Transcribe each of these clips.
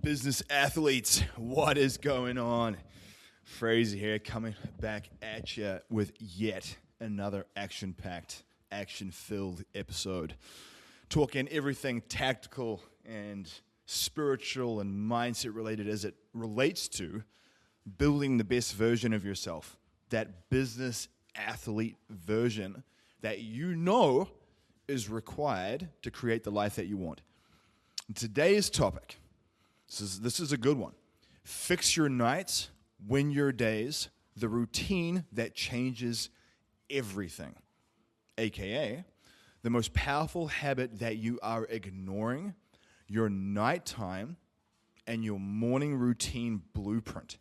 Business athletes, what is going on? Fraser here, coming back at you with yet another action-packed, action-filled episode. Talking everything tactical and spiritual and mindset-related as it relates to building the best version of yourself. That business athlete version that you know is required to create the life that you want. And today's topic, this is a good one. Fix your nights, win your days, the routine that changes everything. AKA, the most powerful habit that you are ignoring, your nighttime and your morning routine blueprint.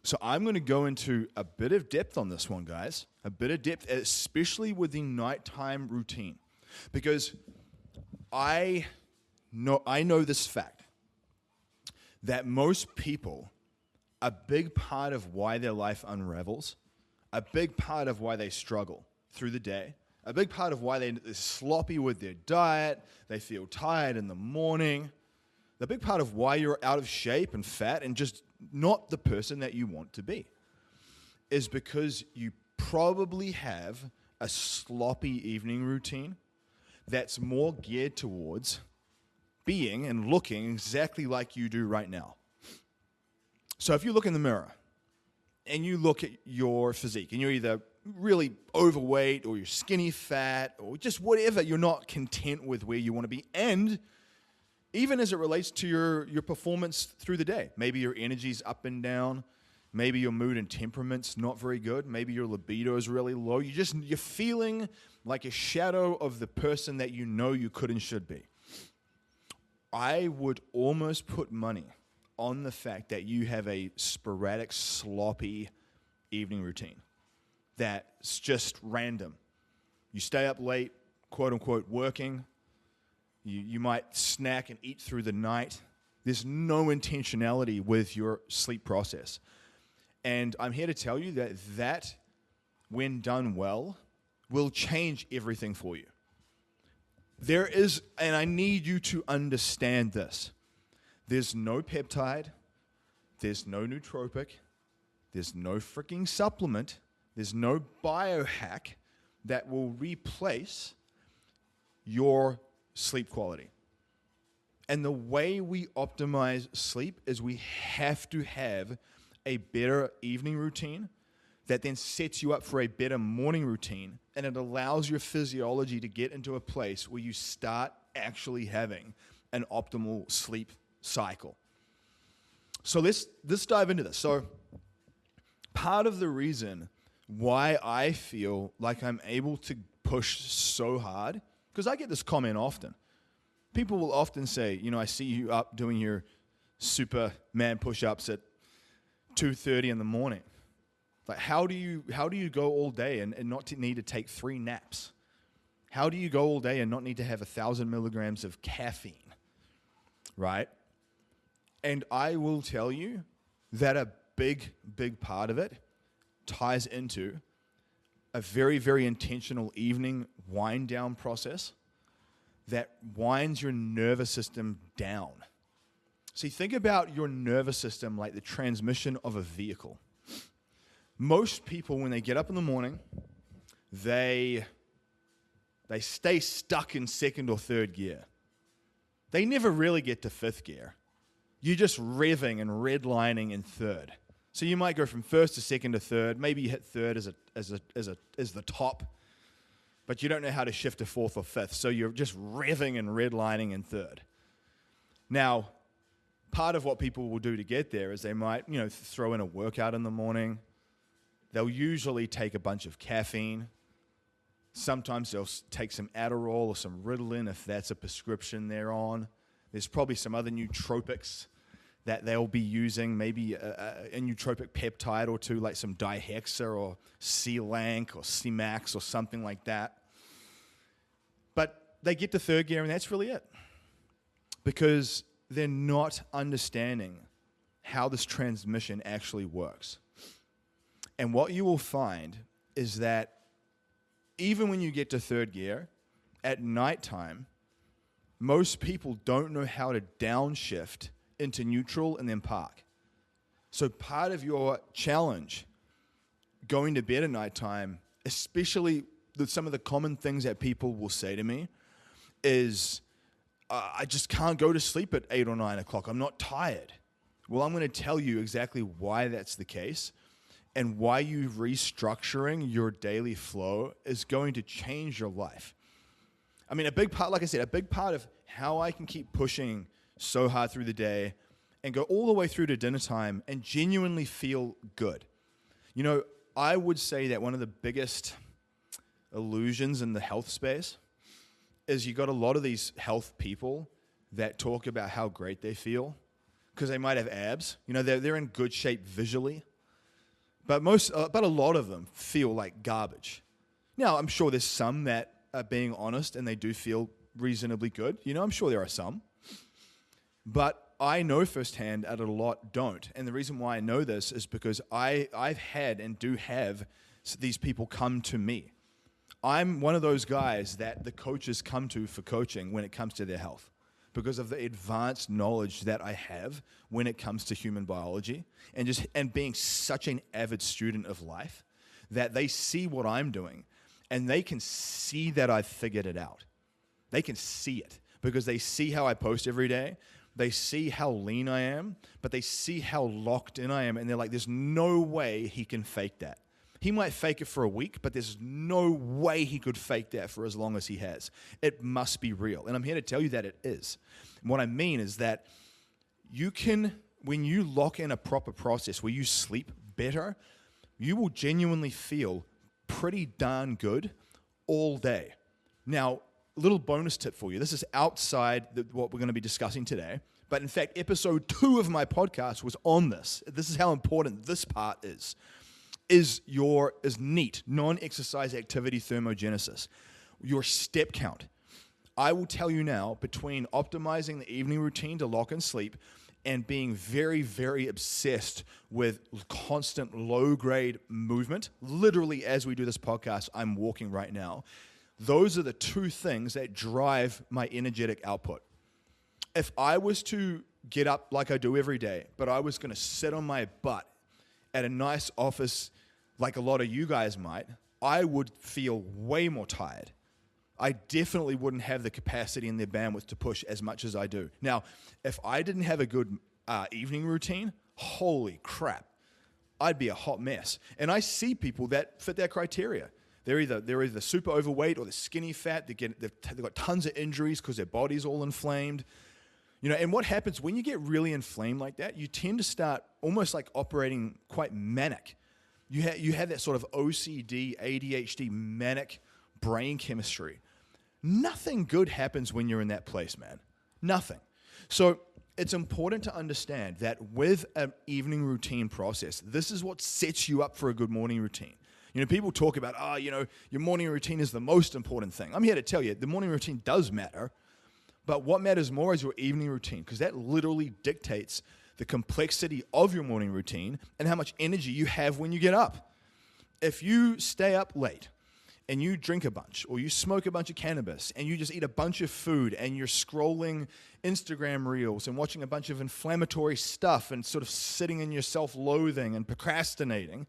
So I'm going to go into a bit of depth on this one, guys. A bit of depth, especially with the nighttime routine. Because I know this fact, that most people, a big part of why their life unravels, a big part of why they struggle through the day, a big part of why they're sloppy with their diet, they feel tired in the morning, the big part of why you're out of shape and fat and just not the person that you want to be is because you probably have a sloppy evening routine that's more geared towards being and looking exactly like you do right now. So if you look in the mirror and you look at your physique and you're either really overweight or you're skinny fat or just whatever, you're not content with where you want to be, and even as it relates to your performance through the day. Maybe your energy's up and down. Maybe your mood and temperament's not very good. Maybe your libido is really low. You're feeling like a shadow of the person that you know you could and should be. I would almost put money on the fact that you have a sporadic, sloppy evening routine that's just random. You stay up late, quote unquote, working. You might snack and eat through the night. There's no intentionality with your sleep process. And I'm here to tell you that when done well, will change everything for you. There is, and I need you to understand this, there's no peptide, there's no nootropic, there's no freaking supplement, there's no biohack that will replace your sleep quality. And the way we optimize sleep is we have to have a better evening routine that then sets you up for a better morning routine, and it allows your physiology to get into a place where you start actually having an optimal sleep cycle. So let's dive into this. So part of the reason why I feel like I'm able to push so hard, because I get this comment often. People will often say, I see you up doing your Superman push-ups at 2:30 in the morning. Like, how do you go all day and not need to take 3 naps? How do you go all day and not need to have 1,000 milligrams of caffeine, right? And I will tell you that a big, big part of it ties into a very, very intentional evening wind-down process that winds your nervous system down. See, think about your nervous system like the transmission of a vehicle. Most people, when they get up in the morning, they stay stuck in second or third gear. They never really get to fifth gear. You're just revving and redlining in third. So you might go from first to second to third. Maybe you hit third as the top, but you don't know how to shift to fourth or fifth. So you're just revving and redlining in third. Now, part of what people will do to get there is they might, throw in a workout in the morning. They'll usually take a bunch of caffeine. Sometimes they'll take some Adderall or some Ritalin if that's a prescription they're on. There's probably some other nootropics that they'll be using, maybe a nootropic peptide or two, like some Dihexa or C-Lank or C-Max or something like that. But they get to third gear and that's really it. Because they're not understanding how this transmission actually works. And what you will find is that even when you get to third gear, at nighttime, most people don't know how to downshift into neutral and then park. So part of your challenge going to bed at nighttime, especially some of the common things that people will say to me is, I just can't go to sleep at 8 or 9 o'clock. I'm not tired. Well, I'm going to tell you exactly why that's the case and why you restructuring your daily flow is going to change your life. I mean, a big part, like I said, a big part of how I can keep pushing so hard through the day and go all the way through to dinner time and genuinely feel good. You know, I would say that one of the biggest illusions in the health space is you got a lot of these health people that talk about how great they feel because they might have abs. You know, they're in good shape visually, but a lot of them feel like garbage. Now, I'm sure there's some that are being honest and they do feel reasonably good. You know, I'm sure there are some, but I know firsthand that a lot don't. And the reason why I know this is because I've had and do have these people come to me. I'm one of those guys that the coaches come to for coaching when it comes to their health because of the advanced knowledge that I have when it comes to human biology and being such an avid student of life that they see what I'm doing and they can see that I've figured it out. They can see it because they see how I post every day. They see how lean I am, but they see how locked in I am, and they're like, there's no way he can fake that. He might fake it for a week, but there's no way he could fake that for as long as he has. It must be real. And I'm here to tell you that it is. And what I mean is that you can, when you lock in a proper process where you sleep better, you will genuinely feel pretty darn good all day. Now, a little bonus tip for you. This is outside what we're going to be discussing today. But in fact, episode 2 of my podcast was on this. This is how important this part is NEAT, non-exercise activity thermogenesis, your step count. I will tell you now, between optimizing the evening routine to lock in sleep and being very, very obsessed with constant low-grade movement, literally as we do this podcast, I'm walking right now, those are the 2 things that drive my energetic output. If I was to get up like I do every day, but I was going to sit on my butt at a nice office like a lot of you guys might, I would feel way more tired. I definitely wouldn't have the capacity and the bandwidth to push as much as I do. Now, if I didn't have a good evening routine, holy crap, I'd be a hot mess. And I see people that fit that criteria. They're either super overweight or they're skinny fat. They've got tons of injuries because their body's all inflamed. You know, and what happens when you get really inflamed like that, you tend to start almost like operating quite manic. You have that sort of OCD, ADHD, manic brain chemistry. Nothing good happens when you're in that place, man. Nothing. So it's important to understand that with an evening routine process, this is what sets you up for a good morning routine. You know, people talk about, your morning routine is the most important thing. I'm here to tell you, the morning routine does matter, but what matters more is your evening routine, because that literally dictates the complexity of your morning routine and how much energy you have when you get up. If you stay up late and you drink a bunch or you smoke a bunch of cannabis and you just eat a bunch of food and you're scrolling Instagram reels and watching a bunch of inflammatory stuff and sort of sitting in your self-loathing and procrastinating,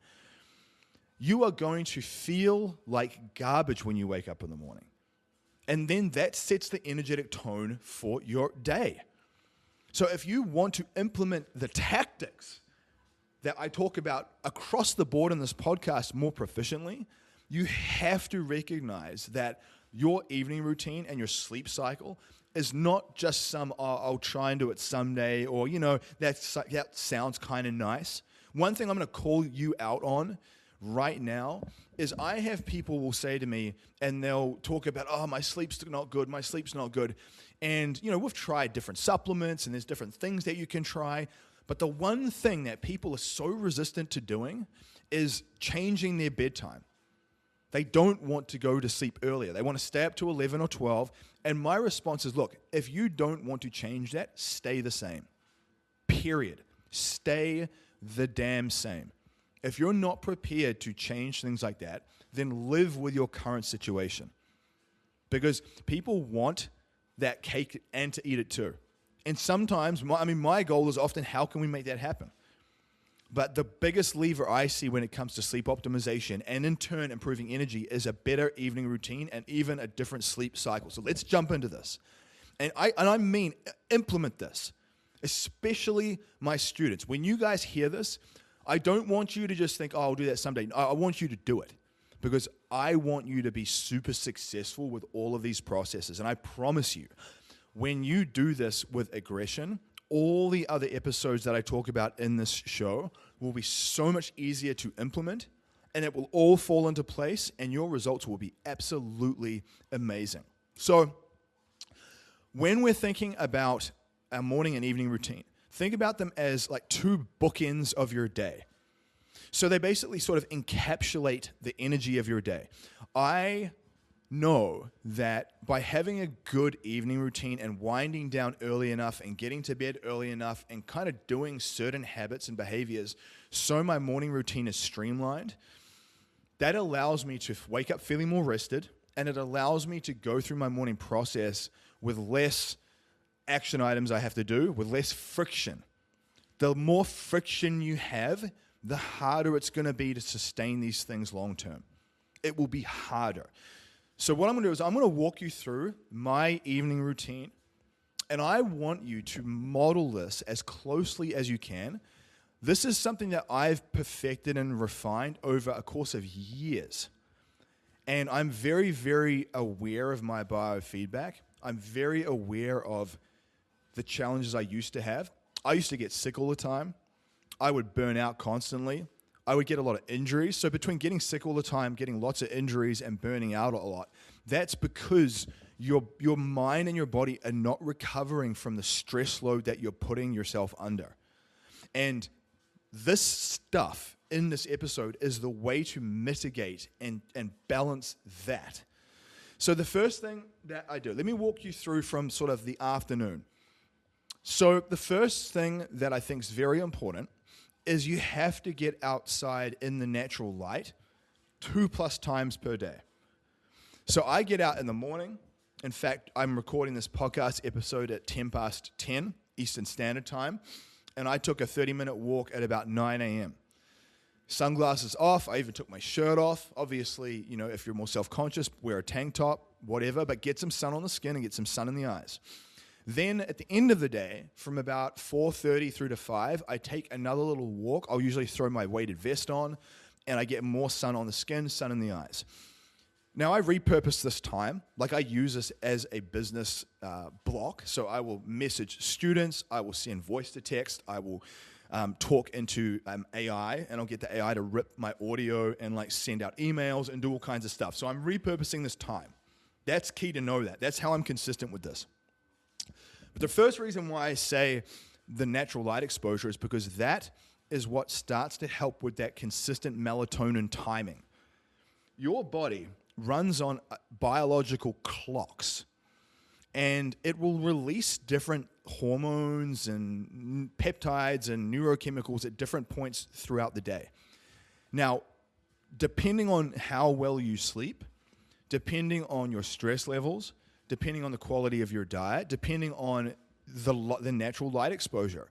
you are going to feel like garbage when you wake up in the morning. And then that sets the energetic tone for your day. So if you want to implement the tactics that I talk about across the board in this podcast more proficiently, you have to recognize that your evening routine and your sleep cycle is not just some, I'll try and do it someday, or, that sounds kind of nice. One thing I'm going to call you out on right now is I have people will say to me and they'll talk about, my sleep's not good. And, we've tried different supplements and there's different things that you can try. But the one thing that people are so resistant to doing is changing their bedtime. They don't want to go to sleep earlier. They want to stay up to 11 or 12. And my response is, look, if you don't want to change that, stay the same. Period. Stay the damn same. If you're not prepared to change things like that, then live with your current situation. Because people want that cake and to eat it too. And sometimes, my goal is often, how can we make that happen? But the biggest lever I see when it comes to sleep optimization and in turn improving energy is a better evening routine and even a different sleep cycle. So let's jump into this. And I mean implement this, especially my students. When you guys hear this, I don't want you to just think, oh, I'll do that someday. I want you to do it because I want you to be super successful with all of these processes. And I promise you, when you do this with aggression, all the other episodes that I talk about in this show will be so much easier to implement, and it will all fall into place, and your results will be absolutely amazing. So when we're thinking about our morning and evening routine, think about them as like two bookends of your day. So they basically sort of encapsulate the energy of your day. I know that by having a good evening routine and winding down early enough and getting to bed early enough and kind of doing certain habits and behaviors so my morning routine is streamlined, that allows me to wake up feeling more rested, and it allows me to go through my morning process with less action items I have to do, with less friction. The more friction you have, the harder it's going to be to sustain these things long term. It will be harder. So what I'm going to do is I'm going to walk you through my evening routine, and I want you to model this as closely as you can. This is something that I've perfected and refined over a course of years. And I'm very, very aware of my biofeedback. I'm very aware of the challenges I used to have. I used to get sick all the time. I would burn out constantly. I would get a lot of injuries. So between getting sick all the time, getting lots of injuries, and burning out a lot, that's because your mind and your body are not recovering from the stress load that you're putting yourself under. And this stuff in this episode is the way to mitigate and balance that. So the first thing that I do, let me walk you through from sort of the afternoon. So the first thing that I think is very important is you have to get outside in the natural light 2+ times per day. So I get out in the morning. In fact, I'm recording this podcast episode at 10:10 Eastern Standard Time, and I took a 30-minute walk at about 9 a.m. Sunglasses off. I even took my shirt off. Obviously, if you're more self-conscious, wear a tank top, whatever, but get some sun on the skin and get some sun in the eyes. Then at the end of the day, from about 4:30 through to 5, I take another little walk. I'll usually throw my weighted vest on, and I get more sun on the skin, sun in the eyes. Now, I repurpose this time. Like, I use this as a business block. So I will message students. I will send voice to text. I will talk into AI, and I'll get the AI to rip my audio and send out emails and do all kinds of stuff. So I'm repurposing this time. That's key to know that. That's how I'm consistent with this. But the first reason why I say the natural light exposure is because that is what starts to help with that consistent melatonin timing. Your body runs on biological clocks, and it will release different hormones and peptides and neurochemicals at different points throughout the day. Now, depending on how well you sleep, depending on your stress levels, depending on the quality of your diet, depending on the natural light exposure,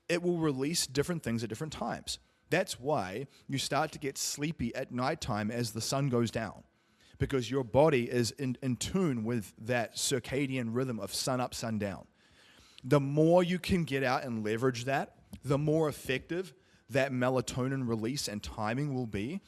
it will release different things at different times. That's why you start to get sleepy at nighttime as the sun goes down, because your body is in tune with that circadian rhythm of sun up, sun down. The more you can get out and leverage that, the more effective that melatonin release and timing will be,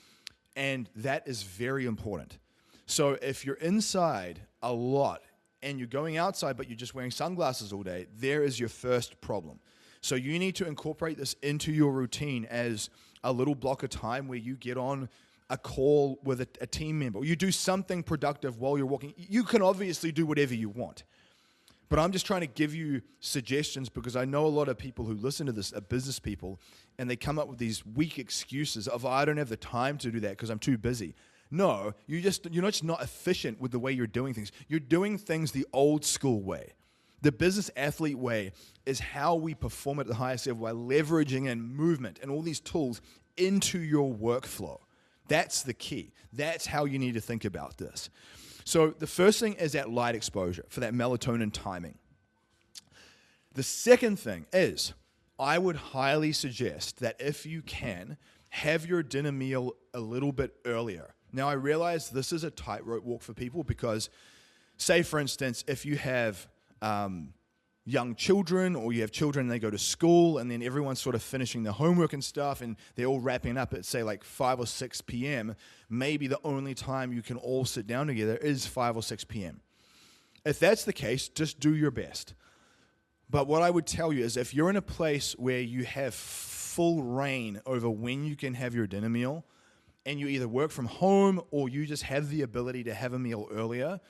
and that is very important. So if you're inside a lot and you're going outside but you're just wearing sunglasses all day, there is your first problem. So you need to incorporate this into your routine as a little block of time where you get on a call with a team member, or you do something productive while you're walking. You can obviously do whatever you want, but I'm just trying to give you suggestions because I know a lot of people who listen to this are business people, and they come up with these weak excuses of, I don't have the time to do that because I'm too busy. No, you're just not efficient with the way you're doing things. You're doing things the old school way. The business athlete way is how we perform at the highest level by leveraging and movement and all these tools into your workflow. That's the key. That's how you need to think about this. So the first thing is that light exposure for that melatonin timing. The second thing is, I would highly suggest that if you can, have your dinner meal a little bit earlier. Now, I realize this is a tightrope walk for people because, say, for instance, if you have young children or you have children and they go to school and then everyone's sort of finishing their homework and stuff and they're all wrapping up at, say, like 5 or 6 p.m., maybe the only time you can all sit down together is 5 or 6 p.m. If that's the case, just do your best. But what I would tell you is if you're in a place where you have full reign over when you can have your dinner meal and you either work from home or you just have the ability to have a meal earlier,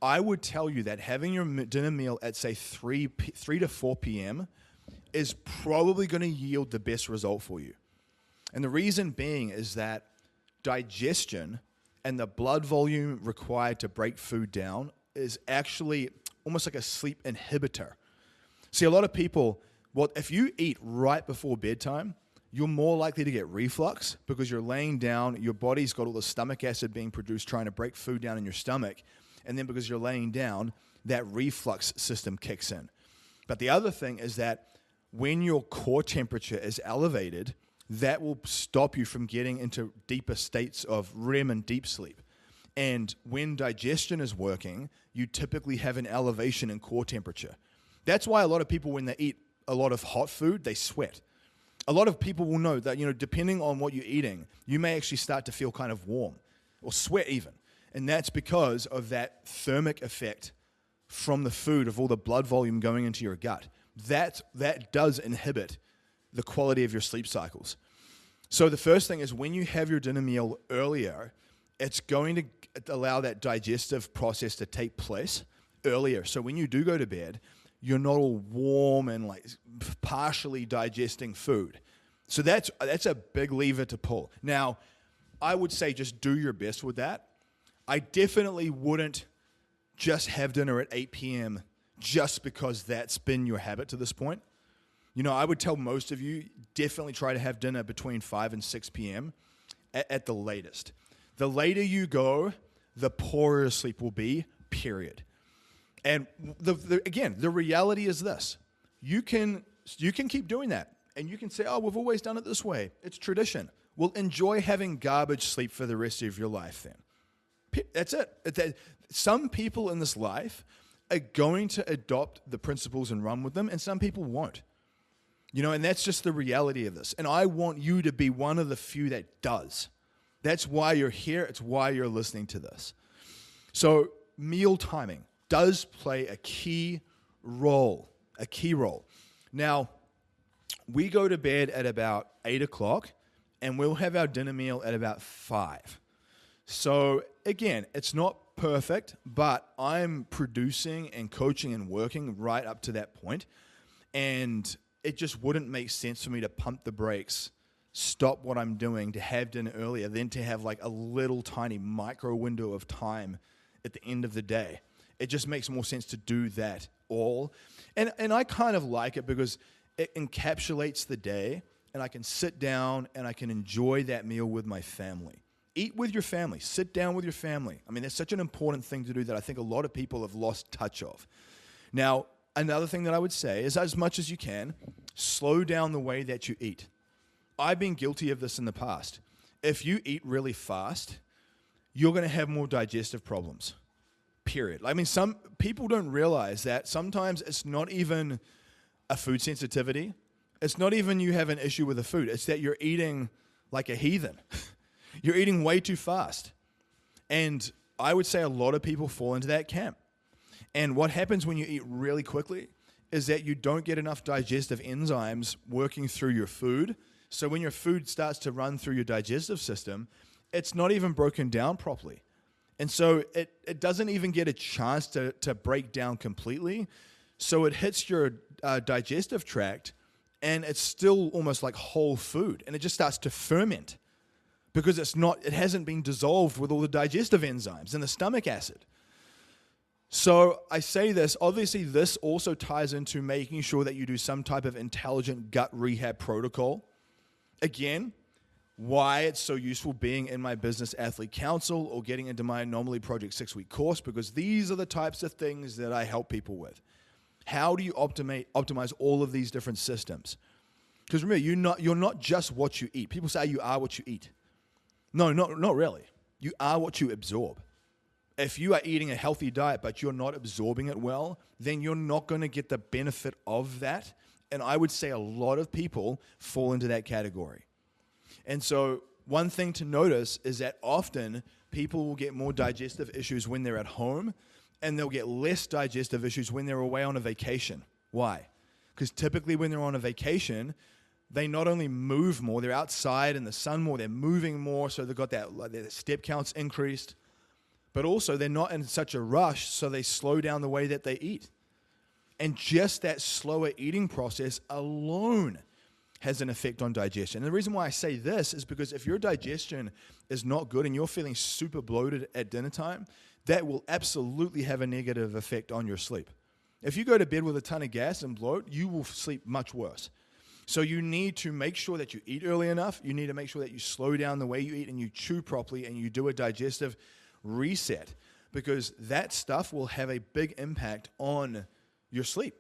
I would tell you that having your dinner meal at, say, 3 to 4 p.m. is probably going to yield the best result for you. And the reason being is that digestion and the blood volume required to break food down is actually almost like a sleep inhibitor. See, a lot of people, if you eat right before bedtime, you're more likely to get reflux because you're laying down, your body's got all the stomach acid being produced trying to break food down in your stomach, and then because you're laying down, that reflux system kicks in. But the other thing is that when your core temperature is elevated, that will stop you from getting into deeper states of REM and deep sleep. And when digestion is working, you typically have an elevation in core temperature. That's why a lot of people, when they eat a lot of hot food, they sweat. A lot of people will know that, depending on what you're eating, you may actually start to feel kind of warm or sweat even. And that's because of that thermic effect from the food, of all the blood volume going into your gut. That does inhibit the quality of your sleep cycles. So the first thing is when you have your dinner meal earlier, it's going to allow that digestive process to take place earlier. So when you do go to bed, you're not all warm and like partially digesting food. So that's a big lever to pull. Now, I would say just do your best with that. I definitely wouldn't just have dinner at 8 p.m. just because that's been your habit to this point. I would tell most of you, definitely try to have dinner between 5 and 6 p.m. at the latest. The later you go, the poorer your sleep will be, period. And the reality is this. You can keep doing that. And you can say, oh, we've always done it this way. It's tradition. Well, enjoy having garbage sleep for the rest of your life then. That's it. Some people in this life are going to adopt the principles and run with them, and some people won't. And that's just the reality of this. And I want you to be one of the few that does. That's why you're here. It's why you're listening to this. So meal timing does play a key role. Now, we go to bed at about 8 o'clock, and we'll have our dinner meal at about 5. So again, it's not perfect, but I'm producing and coaching and working right up to that point, and it just wouldn't make sense for me to pump the brakes, stop what I'm doing to have dinner earlier, than to have like a little tiny micro window of time at the end of the day. It just makes more sense to do that all. And I kind of like it because it encapsulates the day, and I can sit down and I can enjoy that meal with my family. Eat with your family. Sit down with your family. I mean, that's such an important thing to do that I think a lot of people have lost touch of. Now, another thing that I would say is, as much as you can, slow down the way that you eat. I've been guilty of this in the past. If you eat really fast, you're going to have more digestive problems, period. I mean, some people don't realize that sometimes it's not even a food sensitivity. It's not even you have an issue with the food. It's that you're eating like a heathen. You're eating way too fast. And I would say a lot of people fall into that camp. And what happens when you eat really quickly is that you don't get enough digestive enzymes working through your food. So when your food starts to run through your digestive system, it's not even broken down properly. And so it doesn't even get a chance to break down completely. So it hits your digestive tract, and it's still almost like whole food. And it just starts to ferment because it hasn't been dissolved with all the digestive enzymes and the stomach acid. So I say this, obviously this also ties into making sure that you do some type of intelligent gut rehab protocol. Again, why it's so useful being in my Business Athlete Council or getting into my Anomaly Project 6-week course, because these are the types of things that I help people with. How do you optimize all of these different systems? Because remember, you're not just what you eat. People say you are what you eat. No, not really. You are what you absorb. If you are eating a healthy diet but you're not absorbing it well, then you're not going to get the benefit of that. And I would say a lot of people fall into that category. And so one thing to notice is that often people will get more digestive issues when they're at home, and they'll get less digestive issues when they're away on a vacation. Why? Because typically when they're on a vacation, they not only move more, they're outside in the sun more, they're moving more, so they've got their step counts increased, but also they're not in such a rush, so they slow down the way that they eat. And just that slower eating process alone has an effect on digestion. And the reason why I say this is because if your digestion is not good and you're feeling super bloated at dinner time, that will absolutely have a negative effect on your sleep. If you go to bed with a ton of gas and bloat, you will sleep much worse. So you need to make sure that you eat early enough. You need to make sure that you slow down the way you eat and you chew properly and you do a digestive reset, because that stuff will have a big impact on your sleep.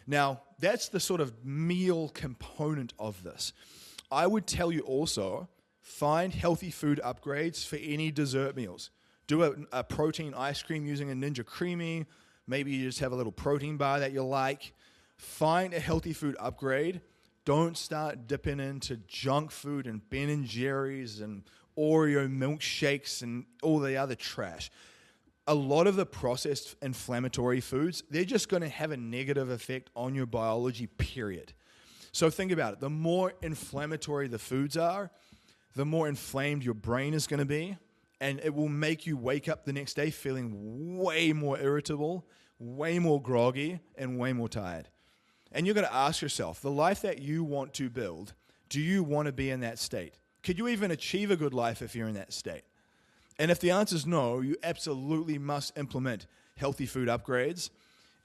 Now, that's the sort of meal component of this. I would tell you also, find healthy food upgrades for any dessert meals. Do a protein ice cream using a Ninja Creamy. Maybe you just have a little protein bar that you like. Find a healthy food upgrade. Don't start dipping into junk food and Ben & Jerry's and Oreo milkshakes and all the other trash. A lot of the processed inflammatory foods, they're just going to have a negative effect on your biology, period. So think about it. The more inflammatory the foods are, the more inflamed your brain is going to be, and it will make you wake up the next day feeling way more irritable, way more groggy, and way more tired. And you're going to ask yourself, the life that you want to build, do you want to be in that state? Could you even achieve a good life if you're in that state? And if the answer is no, you absolutely must implement healthy food upgrades,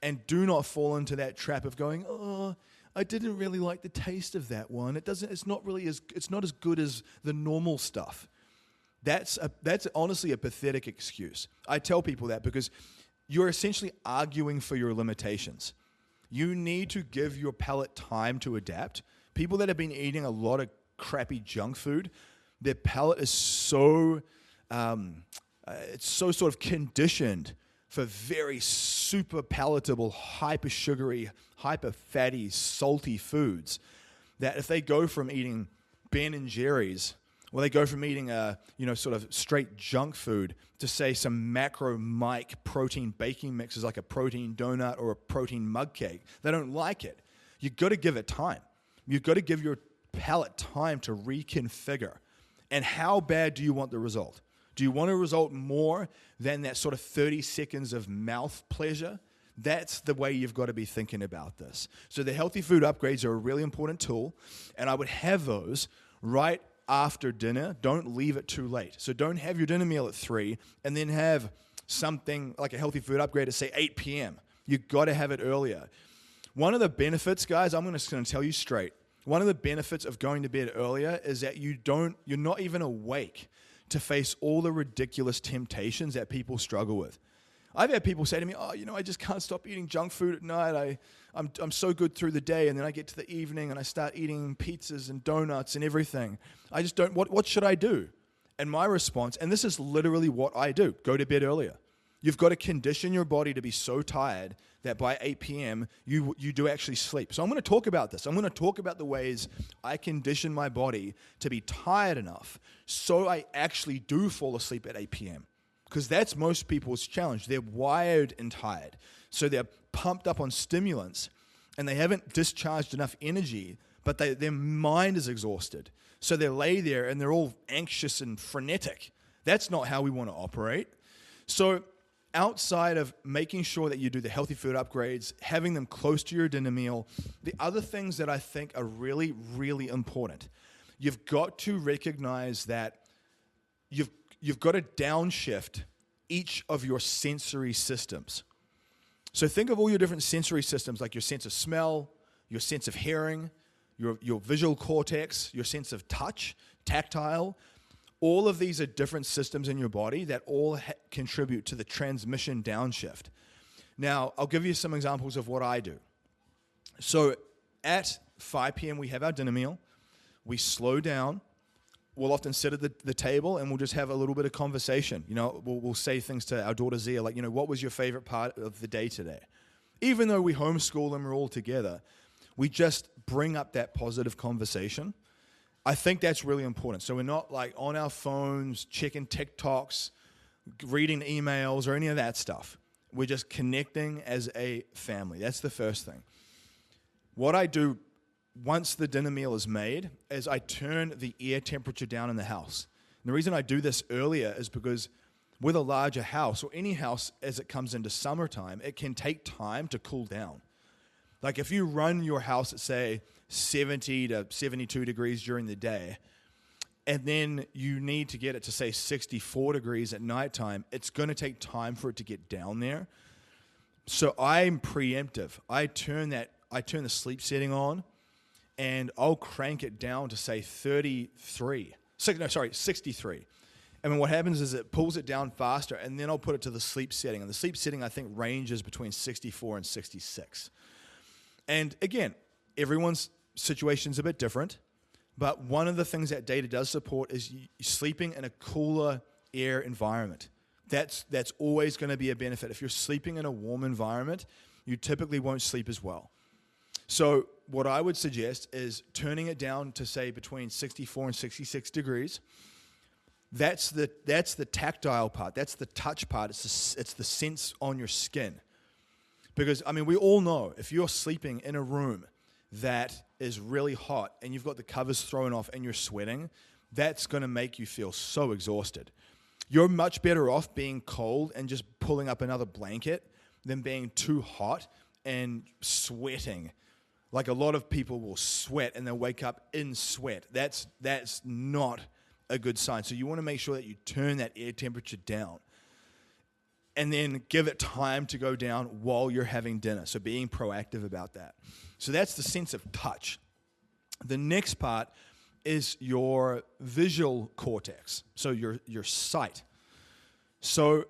and do not fall into that trap of going, oh, I didn't really like the taste of that one. It's not as good as the normal stuff. That's honestly a pathetic excuse. I tell people that because you're essentially arguing for your limitations. You need to give your palate time to adapt. People that have been eating a lot of crappy junk food, their palate is so sort of conditioned for very super palatable, hyper sugary, hyper fatty, salty foods that if they go from eating Ben & Jerry's, or they go from eating sort of straight junk food to say some macro Mike protein baking mixes like a protein donut or a protein mug cake, they don't like it. You've got to give it time. You've got to give your palate time to reconfigure. And how bad do you want the result? Do you want a result more than that sort of 30 seconds of mouth pleasure? That's the way you've got to be thinking about this. So the healthy food upgrades are a really important tool, and I would have those right after dinner. Don't leave it too late. So don't have your dinner meal at 3 and then have something like a healthy food upgrade at, say, 8 p.m. You've got to have it earlier. One of the benefits, guys, I'm just going to tell you straight, one of the benefits of going to bed earlier is that you're not even awake to face all the ridiculous temptations that people struggle with. I've had people say to me, I just can't stop eating junk food at night. I'm so good through the day, and then I get to the evening and I start eating pizzas and donuts and everything. I just don't, what should I do? And my response, and this is literally what I do, go to bed earlier. You've got to condition your body to be so tired that by 8 p.m. you do actually sleep. So I'm going to talk about this. I'm going to talk about the ways I condition my body to be tired enough so I actually do fall asleep at 8 p.m. Because that's most people's challenge. They're wired and tired. So they're pumped up on stimulants and they haven't discharged enough energy, but their mind is exhausted. So they lay there and they're all anxious and frenetic. That's not how we want to operate. So outside of making sure that you do the healthy food upgrades, having them close to your dinner meal, the other things that I think are really, really important, you've got to recognize that you've got to downshift each of your sensory systems. So think of all your different sensory systems, like your sense of smell, your sense of hearing, your visual cortex, your sense of touch, tactile. All of these are different systems in your body that all contribute to the transmission downshift. Now, I'll give you some examples of what I do. So at 5 p.m., we have our dinner meal. We slow down. We'll often sit at the table and we'll just have a little bit of conversation. You know, we'll say things to our daughter Zia, like, you know, what was your favorite part of the day today? Even though we homeschool and we're all together, we just bring up that positive conversation. I think that's really important. So we're not like on our phones, checking TikToks, reading emails or any of that stuff. We're just connecting as a family. That's the first thing. What I do once the dinner meal is made is I turn the air temperature down in the house. And the reason I do this earlier is because with a larger house, or any house as it comes into summertime, it can take time to cool down. Like if you run your house at, say, 70 to 72 degrees during the day, and then you need to get it to, say, 64 degrees at nighttime, it's going to take time for it to get down there. So I'm preemptive. I turn the sleep setting on, and I'll crank it down to, say, 63. 63. And then what happens is it pulls it down faster, and then I'll put it to the sleep setting. And the sleep setting, I think, ranges between 64 and 66. And again, everyone's situation's a bit different, but one of the things that data does support is sleeping in a cooler air environment. That's always going to be a benefit. If you're sleeping in a warm environment, you typically won't sleep as well. So what I would suggest is turning it down to, say, between 64 and 66 degrees. That's the tactile part. That's the touch part. It's the sense on your skin. Because, I mean, we all know if you're sleeping in a room that is really hot and you've got the covers thrown off and you're sweating, that's going to make you feel so exhausted. You're much better off being cold and just pulling up another blanket than being too hot and sweating. Like a lot of people will sweat and they'll wake up in sweat. That's not a good sign. So you want to make sure that you turn that air temperature down and then give it time to go down while you're having dinner. So being proactive about that. So that's the sense of touch. The next part is your visual cortex, so your sight. So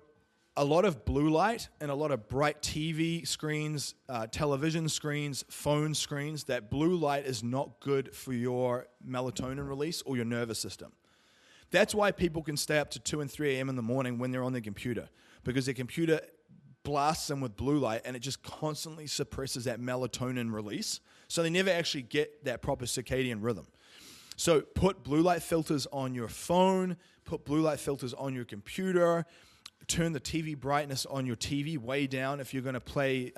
a lot of blue light and a lot of bright TV screens, television screens, phone screens, that blue light is not good for your melatonin release or your nervous system. That's why people can stay up to 2 and 3 a.m. in the morning when they're on their computer, because their computer blasts them with blue light and it just constantly suppresses that melatonin release. So they never actually get that proper circadian rhythm. So put blue light filters on your phone, put blue light filters on your computer, turn the TV brightness on your TV way down if you're going to play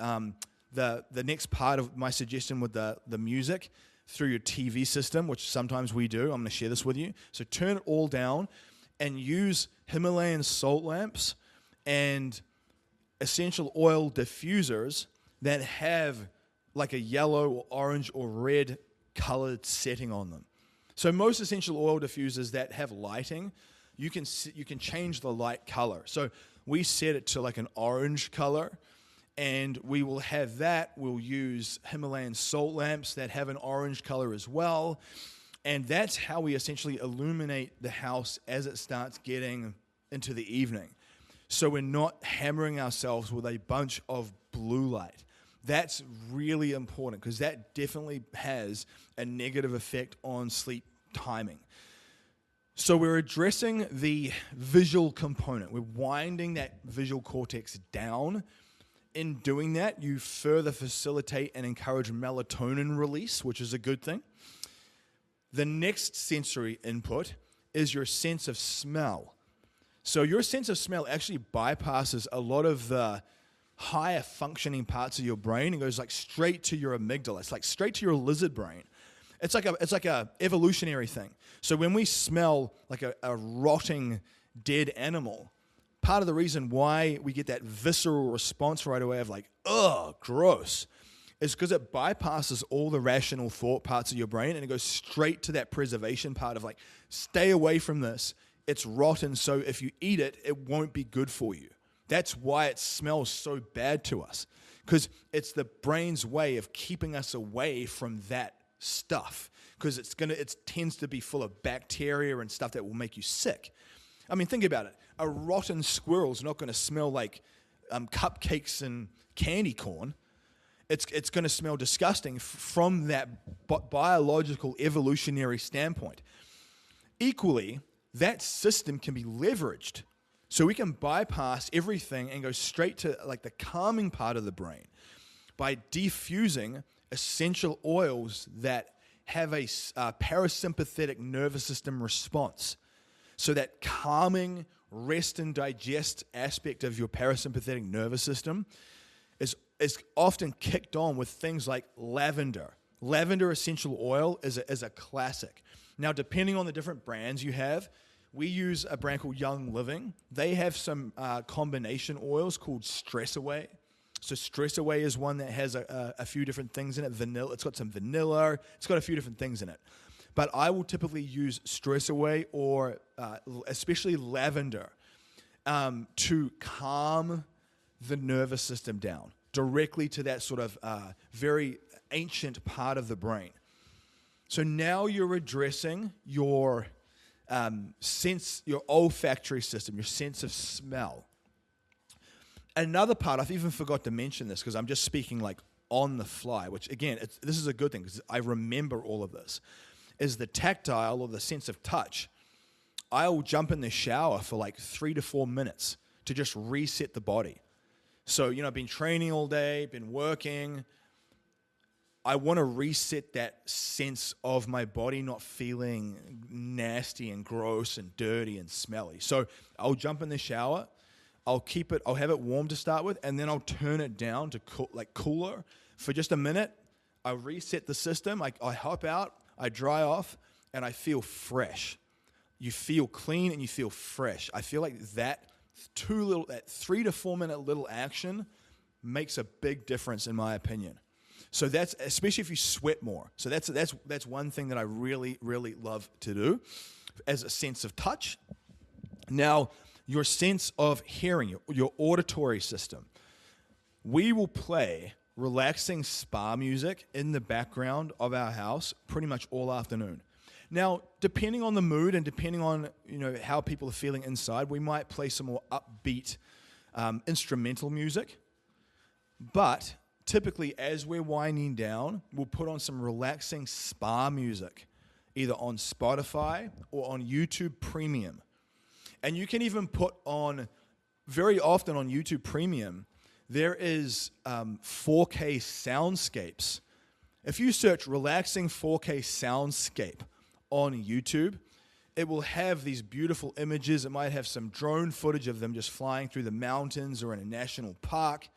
the next part of my suggestion with the music through your TV system, which sometimes we do. I'm going to share this with you. So turn it all down and use Himalayan salt lamps and essential oil diffusers that have like a yellow or orange or red colored setting on them. So most essential oil diffusers that have lighting, you can change the light color. So we set it to like an orange color, and we will have that. We'll use Himalayan salt lamps that have an orange color as well. And that's how we essentially illuminate the house as it starts getting into the evening. So we're not hammering ourselves with a bunch of blue light. That's really important because that definitely has a negative effect on sleep timing. So we're addressing the visual component. We're winding that visual cortex down. In doing that, you further facilitate and encourage melatonin release, which is a good thing. The next sensory input is your sense of smell. So your sense of smell actually bypasses a lot of the higher functioning parts of your brain and goes like straight to your amygdala. It's like straight to your lizard brain. It's like a evolutionary thing. So when we smell like a rotting dead animal, part of the reason why we get that visceral response right away of like, ugh, gross, is because it bypasses all the rational thought parts of your brain and it goes straight to that preservation part of like, stay away from this. It's rotten, so if you eat it, it won't be good for you. That's why it smells so bad to us, because it's the brain's way of keeping us away from that stuff, because it tends to be full of bacteria and stuff that will make you sick. I mean, think about it. A rotten squirrel is not going to smell like cupcakes and candy corn, it's going to smell disgusting from that biological evolutionary standpoint. Equally, that system can be leveraged. So we can bypass everything and go straight to like the calming part of the brain by diffusing essential oils that have a parasympathetic nervous system response. So that calming, rest and digest aspect of your parasympathetic nervous system is often kicked on with things like lavender. Lavender essential oil is a classic. Now, depending on the different brands you have, we use a brand called Young Living. They have some combination oils called Stress Away. So Stress Away is one that has a few different things in it. Vanilla, it's got some vanilla. It's got a few different things in it. But I will typically use Stress Away or especially lavender to calm the nervous system down directly to that sort of very ancient part of the brain. So now you're addressing your your olfactory system, your sense of smell. Another part, I've even forgot to mention this because I'm just speaking like on the fly, which again, this is a good thing because I remember all of this, is the tactile or the sense of touch. I'll jump in the shower for like 3 to 4 minutes to just reset the body. So, I've been training all day, been working. I want to reset that sense of my body not feeling nasty and gross and dirty and smelly. So I'll jump in the shower. I'll have it warm to start with, and then I'll turn it down to cooler for just a minute. I reset the system. I hop out, I dry off, and I feel fresh. You feel clean and you feel fresh. I feel like that 3 to 4 minute little action makes a big difference in my opinion. So that's especially if you sweat more. So that's one thing that I really, really love to do as a sense of touch. Now, your sense of hearing, your auditory system. We will play relaxing spa music in the background of our house pretty much all afternoon. Now, depending on the mood and depending on how people are feeling inside, we might play some more upbeat instrumental music. But typically, as we're winding down, we'll put on some relaxing spa music, either on Spotify or on YouTube Premium. And you can even put on, very often on YouTube Premium, there is 4K soundscapes. If you search relaxing 4K soundscape on YouTube, it will have these beautiful images. It might have some drone footage of them just flying through the mountains or in a national park.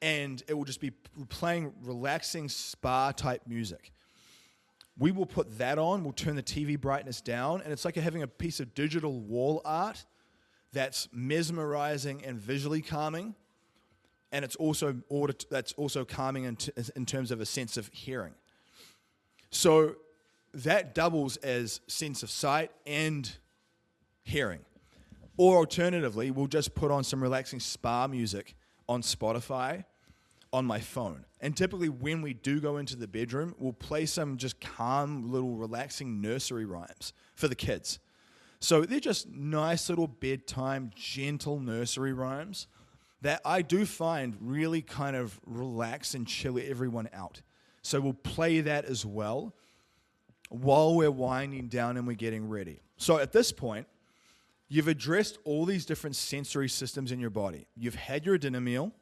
And it will just be playing relaxing spa-type music. We will put that on. We'll turn the TV brightness down. And it's like having a piece of digital wall art that's mesmerizing and visually calming. And it's also calming in terms of a sense of hearing. So that doubles as sense of sight and hearing. Or alternatively, we'll just put on some relaxing spa music on Spotify on my phone. And typically when we do go into the bedroom, we'll play some just calm little relaxing nursery rhymes for the kids. So they're just nice little bedtime, gentle nursery rhymes that I do find really kind of relax and chill everyone out. So we'll play that as well while we're winding down and we're getting ready. So at this point, you've addressed all these different sensory systems in your body. You've had your dinner meal.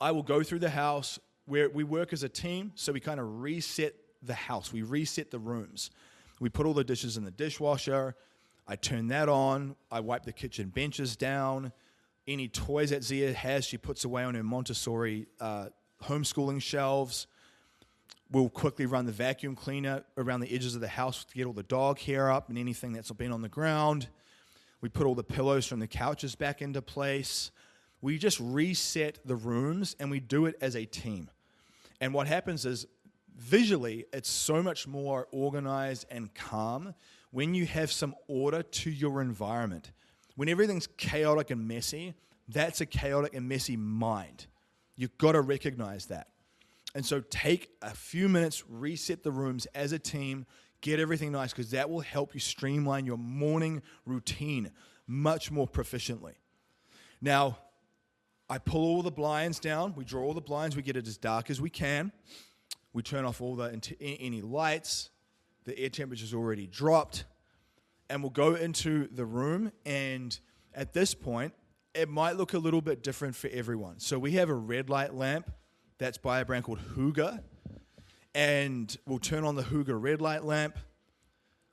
I will go through the house where we work as a team, so we kind of reset the house. We reset the rooms. We put all the dishes in the dishwasher. I turn that on. I wipe the kitchen benches down. Any toys that Zia has, she puts away on her Montessori homeschooling shelves. We'll quickly run the vacuum cleaner around the edges of the house to get all the dog hair up and anything that's been on the ground. We put all the pillows from the couches back into place. We just reset the rooms, and we do it as a team. And what happens is, visually, it's so much more organized and calm when you have some order to your environment. When everything's chaotic and messy, that's a chaotic and messy mind. You've got to recognize that. And so take a few minutes, reset the rooms as a team, get everything nice, because that will help you streamline your morning routine much more proficiently. Now, I pull all the blinds down. We draw all the blinds. We get it as dark as we can. We turn off all any lights. The air temperature's already dropped. And we'll go into the room. And at this point, it might look a little bit different for everyone. So we have a red light lamp that's by a brand called Hooga. And we'll turn on the Hooga red light lamp.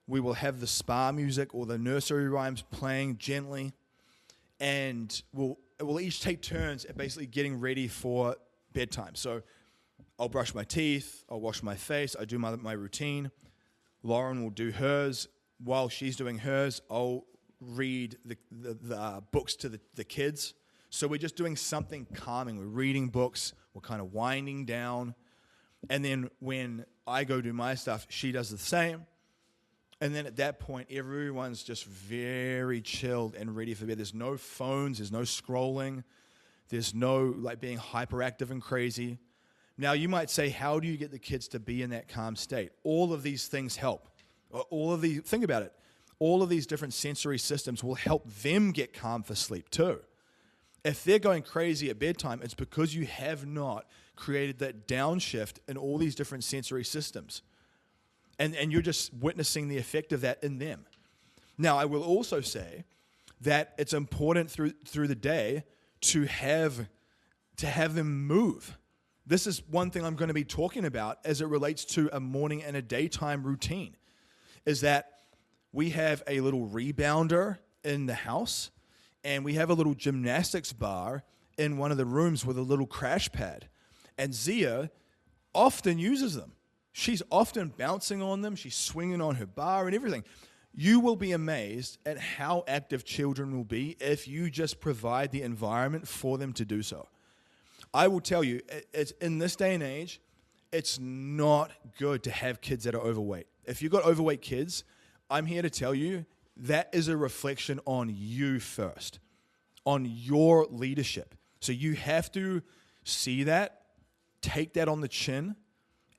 We will have the spa music or the nursery rhymes playing gently. And we'll each take turns at basically getting ready for bedtime. So I'll brush my teeth, I'll wash my face, I do my routine. Lauren will do hers. While she's doing hers, I'll read the books to the kids. So we're just doing something calming. We're reading books, we're kind of winding down. And then when I go do my stuff, she does the same. And then at that point, everyone's just very chilled and ready for bed. There's no phones, there's no scrolling, there's no being hyperactive and crazy. Now you might say, how do you get the kids to be in that calm state? All of these things help. Think about it. All of these different sensory systems will help them get calm for sleep too. If they're going crazy at bedtime, it's because you have not created that downshift in all these different sensory systems. And you're just witnessing the effect of that in them. Now, I will also say that it's important through the day to have them move. This is one thing I'm going to be talking about as it relates to a morning and a daytime routine, is that we have a little rebounder in the house, and we have a little gymnastics bar in one of the rooms with a little crash pad. And Zia often uses them. She's often bouncing on them. She's swinging on her bar and everything. You will be amazed at how active children will be if you just provide the environment for them to do so. I will tell you, it's in this day and age, it's not good to have kids that are overweight. If you've got overweight kids, I'm here to tell you that is a reflection on you first, on your leadership. So you have to see that, take that on the chin,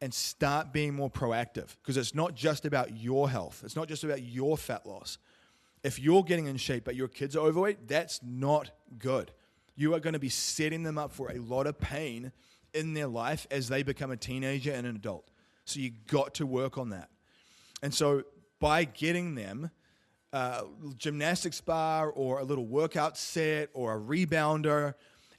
and start being more proactive, because it's not just about your health. It's not just about your fat loss. If you're getting in shape but your kids are overweight, that's not good. You are going to be setting them up for a lot of pain in their life as they become a teenager and an adult. So you got to work on that. And so by getting them a gymnastics bar or a little workout set or a rebounder,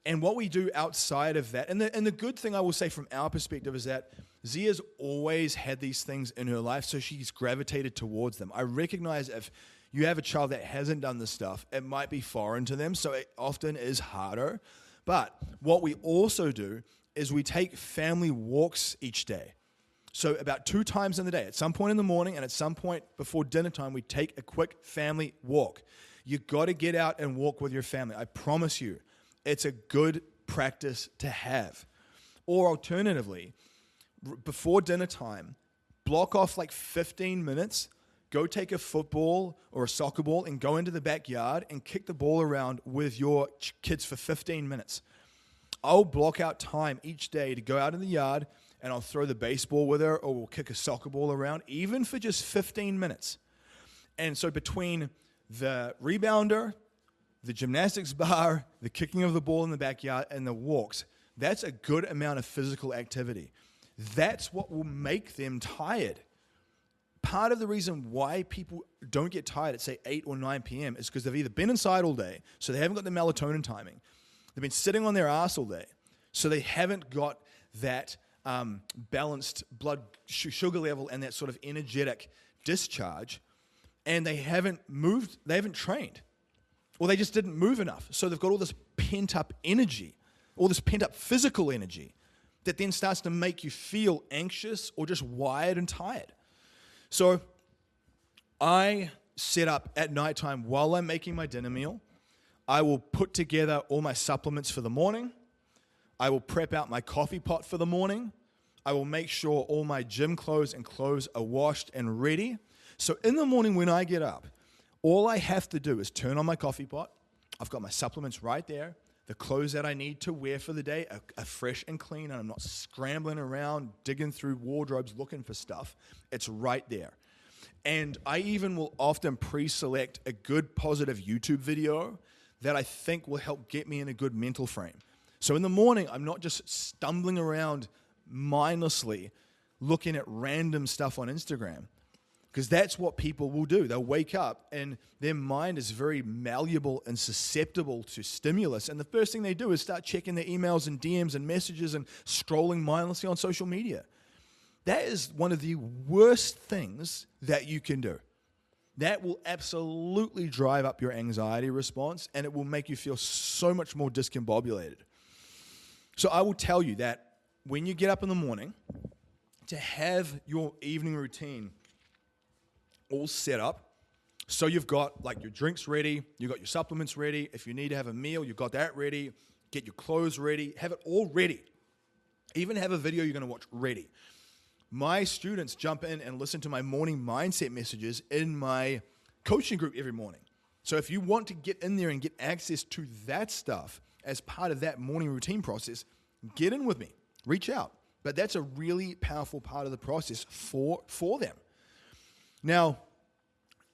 and what we do outside of that, and the good thing I will say from our perspective is that Zia's always had these things in her life, so she's gravitated towards them. I recognize if you have a child that hasn't done this stuff, it might be foreign to them, so it often is harder. But what we also do is we take family walks each day. So about 2 times in the day, at some point in the morning and at some point before dinner time, we take a quick family walk. You got to get out and walk with your family. I promise you, it's a good practice to have. Or alternatively, before dinner time, block off 15 minutes, go take a football or a soccer ball and go into the backyard and kick the ball around with your kids for 15 minutes. I'll block out time each day to go out in the yard and I'll throw the baseball with her, or we'll kick a soccer ball around, even for just 15 minutes. And so between the rebounder, the gymnastics bar, the kicking of the ball in the backyard, and the walks, that's a good amount of physical activity. That's what will make them tired. Part of the reason why people don't get tired at, say, 8 or 9 p.m. is because they've either been inside all day, so they haven't got the melatonin timing. They've been sitting on their ass all day, so they haven't got that balanced blood sugar level and that sort of energetic discharge, and they haven't moved, they haven't trained, or they just didn't move enough. So they've got all this pent-up energy, all this pent-up physical energy that then starts to make you feel anxious or just wired and tired. So I set up at nighttime while I'm making my dinner meal. I will put together all my supplements for the morning. I will prep out my coffee pot for the morning. I will make sure all my gym clothes and clothes are washed and ready. So in the morning when I get up, all I have to do is turn on my coffee pot. I've got my supplements right there. The clothes that I need to wear for the day are fresh and clean, and I'm not scrambling around, digging through wardrobes looking for stuff. It's right there. And I even will often pre-select a good positive YouTube video that I think will help get me in a good mental frame. So in the morning, I'm not just stumbling around mindlessly looking at random stuff on Instagram, because that's what people will do. They'll wake up and their mind is very malleable and susceptible to stimulus. And the first thing they do is start checking their emails and DMs and messages and strolling mindlessly on social media. That is one of the worst things that you can do. That will absolutely drive up your anxiety response, and it will make you feel so much more discombobulated. So I will tell you that when you get up in the morning, to have your evening routine all set up, so you've got like your drinks ready, you've got your supplements ready. If you need to have a meal, you've got that ready. Get your clothes ready. Have it all ready. Even have a video you're going to watch ready. My students jump in and listen to my morning mindset messages in my coaching group every morning. So if you want to get in there and get access to that stuff as part of that morning routine process, get in with me. Reach out. But that's a really powerful part of the process for them. Now,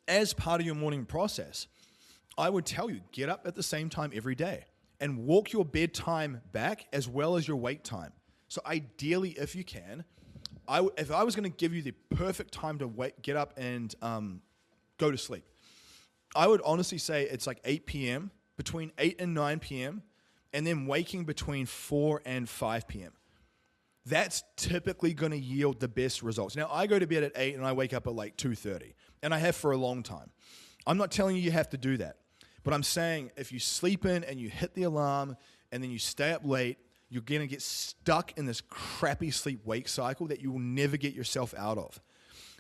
as part of your morning process, I would tell you, get up at the same time every day and walk your bedtime back as well as your wake time. So ideally, if you can, if I was going to give you the perfect time to get up and go to sleep, I would honestly say it's like 8 p.m., between 8 and 9 p.m., and then waking between 4 and 5 p.m. That's typically going to yield the best results. Now, I go to bed at 8 and I wake up at like 2:30, and I have for a long time. I'm not telling you have to do that, but I'm saying if you sleep in and you hit the alarm and then you stay up late, you're going to get stuck in this crappy sleep-wake cycle that you will never get yourself out of.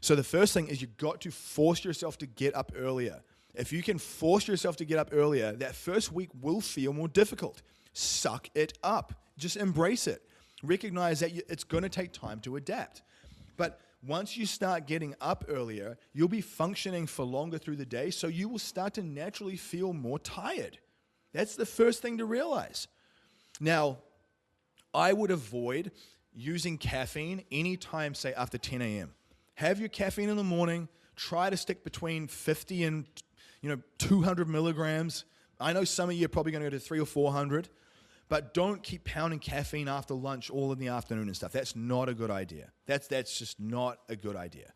So the first thing is you've got to force yourself to get up earlier. If you can force yourself to get up earlier, that first week will feel more difficult. Suck it up. Just embrace it. Recognize that it's going to take time to adapt. But once you start getting up earlier, you'll be functioning for longer through the day, so you will start to naturally feel more tired. That's the first thing to realize. Now, I would avoid using caffeine anytime, say, after 10 a.m. Have your caffeine in the morning. Try to stick between 50 and 200 milligrams. I know some of you are probably going to go to 300 or 400, but don't keep pounding caffeine after lunch all in the afternoon and stuff. That's not a good idea. That's just not a good idea.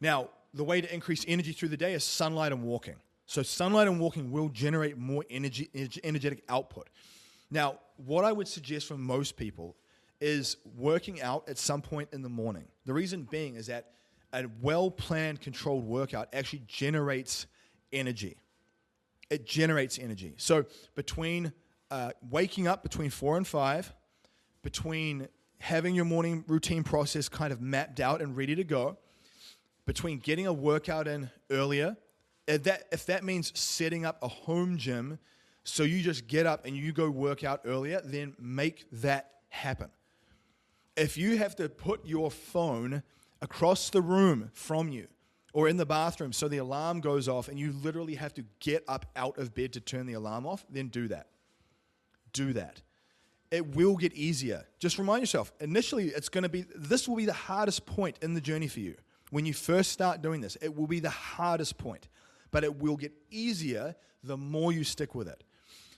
Now, the way to increase energy through the day is sunlight and walking. So sunlight and walking will generate more energetic output. Now, what I would suggest for most people is working out at some point in the morning. The reason being is that a well-planned, controlled workout actually generates energy. It generates energy. So between waking up between 4 and 5, between having your morning routine process kind of mapped out and ready to go, between getting a workout in earlier, if that means setting up a home gym so you just get up and you go work out earlier, then make that happen. If you have to put your phone across the room from you or in the bathroom so the alarm goes off and you literally have to get up out of bed to turn the alarm off, then do that. Do that. It will get easier. Just remind yourself, initially this will be the hardest point in the journey for you. When you first start doing this, it will be the hardest point, but it will get easier the more you stick with it.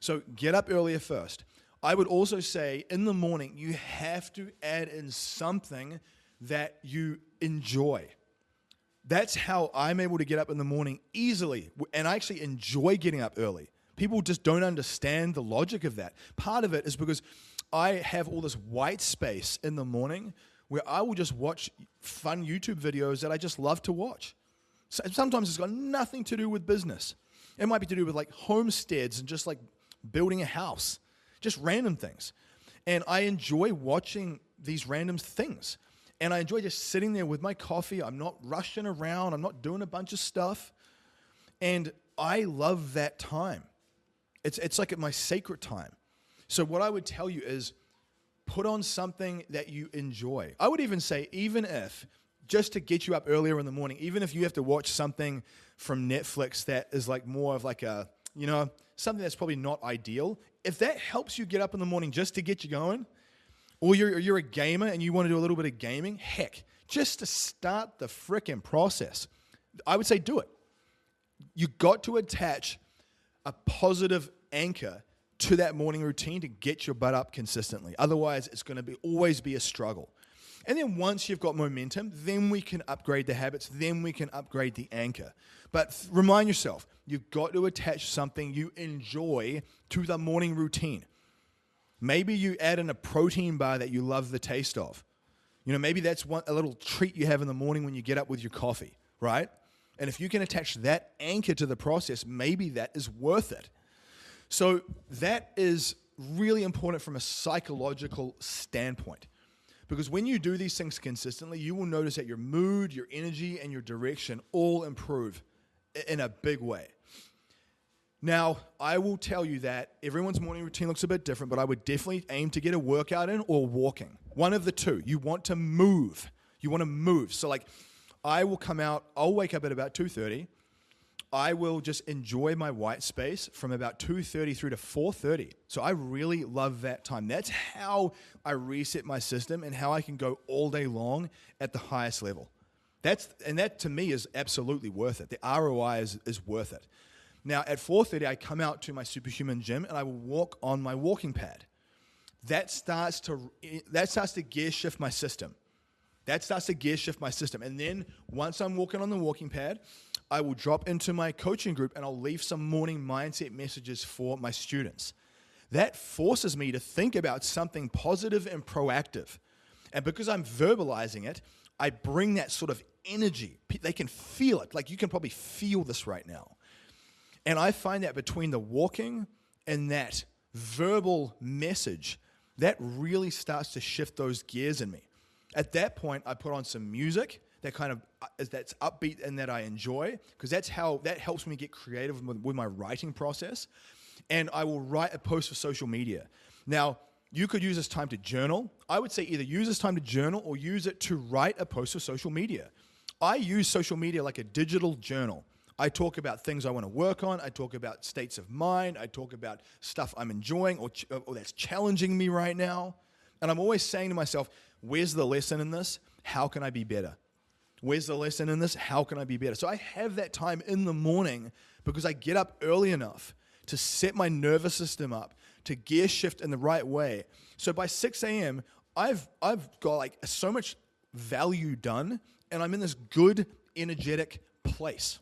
So get up earlier first. I would also say in the morning, you have to add in something that you enjoy. That's how I'm able to get up in the morning easily, and I actually enjoy getting up early. People just don't understand the logic of that. Part of it is because I have all this white space in the morning where I will just watch fun YouTube videos that I just love to watch. So sometimes it's got nothing to do with business. It might be to do with like homesteads and just like building a house, just random things. And I enjoy watching these random things. And I enjoy just sitting there with my coffee. I'm not rushing around. I'm not doing a bunch of stuff. And I love that time. It's like my sacred time. So what I would tell you is put on something that you enjoy. I would even say, even if, just to get you up earlier in the morning, even if you have to watch something from Netflix that is like more of like a, something that's probably not ideal, if that helps you get up in the morning just to get you going, or you're a gamer and you want to do a little bit of gaming, heck, just to start the frickin' process, I would say do it. You got to attach a positive anchor to that morning routine to get your butt up consistently. Otherwise, it's going to always be a struggle. And then once you've got momentum, then we can upgrade the habits, then we can upgrade the anchor. But remind yourself, you've got to attach something you enjoy to the morning routine. Maybe you add in a protein bar that you love the taste of. Maybe that's a little treat you have in the morning when you get up with your coffee, right? And if you can attach that anchor to the process, maybe that is worth it. So that is really important from a psychological standpoint. Because when you do these things consistently, you will notice that your mood, your energy, and your direction all improve in a big way. Now, I will tell you that everyone's morning routine looks a bit different, but I would definitely aim to get a workout in or walking. One of the two. You want to move. So I will come out, I'll wake up at about 2:30. I will just enjoy my white space from about 2:30 through to 4:30. So I really love that time. That's how I reset my system and how I can go all day long at the highest level. That to me is absolutely worth it. The ROI is worth it. Now at 4:30, I come out to my superhuman gym and I will walk on my walking pad. That starts to gear shift my system. And then once I'm walking on the walking pad, I will drop into my coaching group and I'll leave some morning mindset messages for my students. That forces me to think about something positive and proactive. And because I'm verbalizing it, I bring that sort of energy. They can feel it. Like you can probably feel this right now. And I find that between the walking and that verbal message, that really starts to shift those gears in me. At that point, I put on some music that's upbeat and that I enjoy, because that helps me get creative with my writing process. And I will write a post for social media. Now, you could use this time to journal. I would say either use this time to journal or use it to write a post for social media. I use social media like a digital journal. I talk about things I want to work on. I talk about states of mind. I talk about stuff I'm enjoying or that's challenging me right now. And I'm always saying to myself, where's the lesson in this? How can I be better? Where's the lesson in this? How can I be better? So I have that time in the morning because I get up early enough to set my nervous system up, to gear shift in the right way. So by 6 a.m., I've got so much value done, and I'm in this good, energetic place.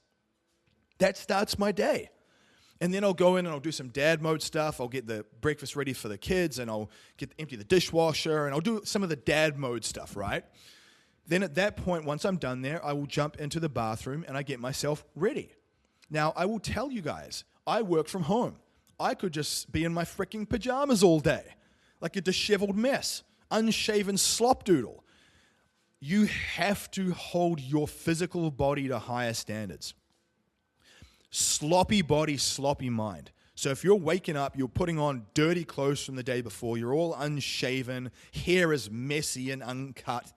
That starts my day. And then I'll go in and I'll do some dad mode stuff. I'll get the breakfast ready for the kids, and I'll empty the dishwasher, and I'll do some of the dad mode stuff, right? Then at that point, once I'm done there, I will jump into the bathroom and I get myself ready. Now, I will tell you guys, I work from home. I could just be in my freaking pajamas all day, like a disheveled mess, unshaven slop doodle. You have to hold your physical body to higher standards. Sloppy body, sloppy mind. So if you're waking up, you're putting on dirty clothes from the day before, you're all unshaven, hair is messy and uncut,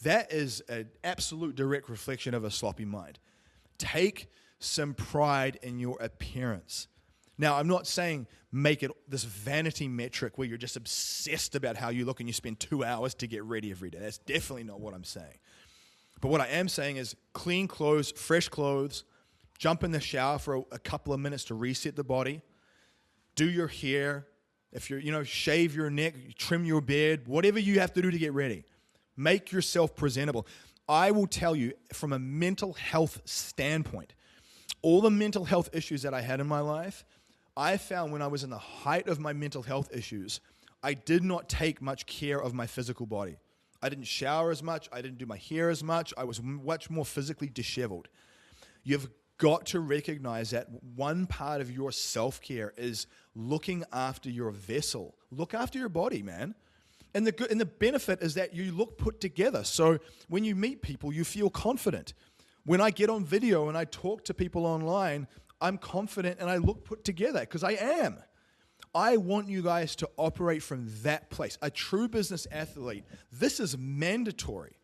that is an absolute direct reflection of a sloppy mind. Take some pride in your appearance. Now, I'm not saying make it this vanity metric where you're just obsessed about how you look and you spend 2 hours to get ready every day. That's definitely not what I'm saying. But what I am saying is clean clothes, fresh clothes, jump in the shower for a couple of minutes to reset the body, do your hair, if you're, shave your neck, trim your beard, whatever you have to do to get ready. Make yourself presentable. I will tell you, from a mental health standpoint, all the mental health issues that I had in my life, I found when I was in the height of my mental health issues, I did not take much care of my physical body. I didn't shower as much. I didn't do my hair as much. I was much more physically disheveled. You've got to recognize that one part of your self-care is looking after your vessel. Look after your body, man. And the benefit is that you look put together. So when you meet people, you feel confident. When I get on video and I talk to people online, I'm confident and I look put together because I am. I want you guys to operate from that place. A true business athlete, this is mandatory.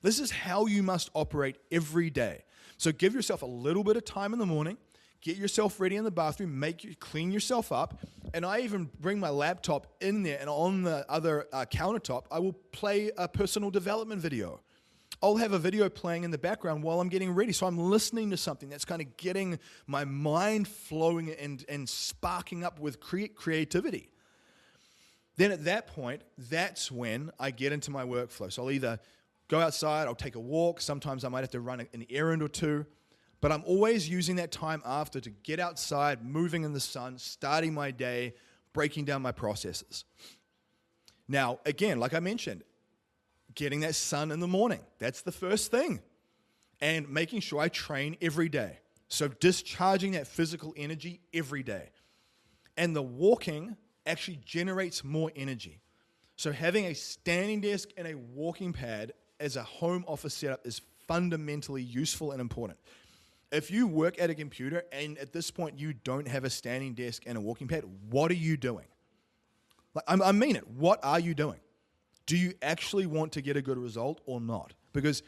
This is how you must operate every day. So give yourself a little bit of time in the morning. Get yourself ready in the bathroom, clean yourself up, and I even bring my laptop in there, and on the other countertop, I will play a personal development video. I'll have a video playing in the background while I'm getting ready. So I'm listening to something that's kind of getting my mind flowing and sparking up with creativity. Then at that point, that's when I get into my workflow. So I'll either go outside, I'll take a walk. Sometimes I might have to run an errand or two. But I'm always using that time after to get outside, moving in the sun, starting my day, breaking down my processes. Now, again, like I mentioned, getting that sun in the morning. That's the first thing. And making sure I train every day. So discharging that physical energy every day. And the walking actually generates more energy. So having a standing desk and a walking pad as a home office setup is fundamentally useful and important. If you work at a computer and at this point you don't have a standing desk and a walking pad, what are you doing? Like, I mean it. What are you doing? Do you actually want to get a good result or not? Because